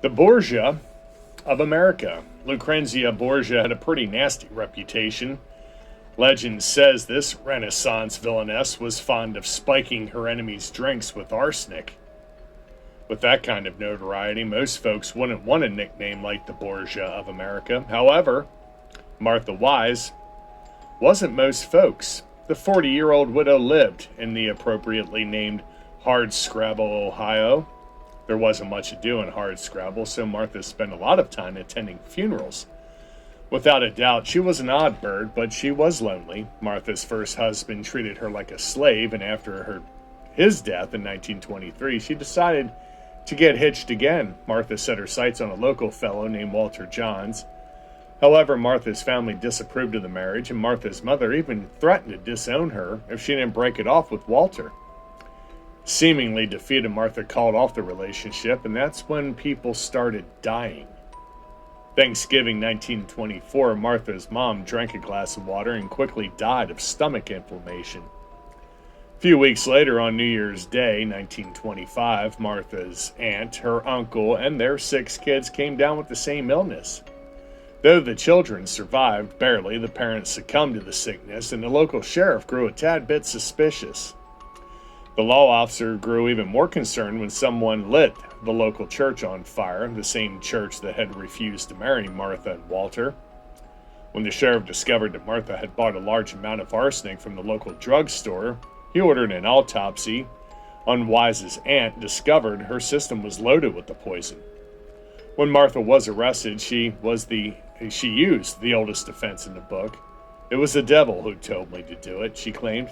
The Borgia of America. Lucrezia Borgia had a pretty nasty reputation. Legend says this Renaissance villainess was fond of spiking her enemies' drinks with arsenic. With that kind of notoriety, most folks wouldn't want a nickname like the Borgia of America. However, Martha Wise wasn't most folks. The 40-year-old widow lived in the appropriately named Hardscrabble, Ohio. There wasn't much to do in Hardscrabble, so Martha spent a lot of time attending funerals. Without a doubt, she was an odd bird, but she was lonely. Martha's first husband treated her like a slave, and after his death in 1923, she decided to get hitched again. Martha set her sights on a local fellow named Walter Johns. However, Martha's family disapproved of the marriage, and Martha's mother even threatened to disown her if she didn't break it off with Walter. Seemingly defeated, Martha called off the relationship, and that's when people started dying. Thanksgiving 1924, Martha's mom drank a glass of water and quickly died of stomach inflammation. A few weeks later, on New Year's Day, 1925, Martha's aunt, her uncle, and their 6 kids came down with the same illness. Though the children survived barely, the parents succumbed to the sickness, and the local sheriff grew a tad bit suspicious. The law officer grew even more concerned when someone lit the local church on fire, the same church that had refused to marry Martha and Walter. When the sheriff discovered that Martha had bought a large amount of arsenic from the local drugstore, he ordered an autopsy on Wise's aunt, discovered her system was loaded with the poison. When Martha was arrested, she used the oldest defense in the book. It was the devil who told me to do it, she claimed.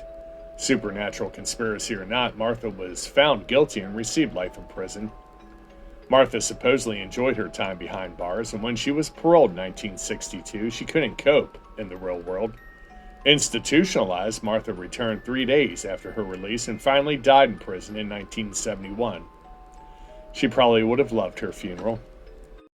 Supernatural conspiracy or not, Martha was found guilty and received life in prison. Martha supposedly enjoyed her time behind bars, and when she was paroled in 1962, she couldn't cope in the real world. Institutionalized, Martha returned 3 days after her release and finally died in prison in 1971. She probably would have loved her funeral.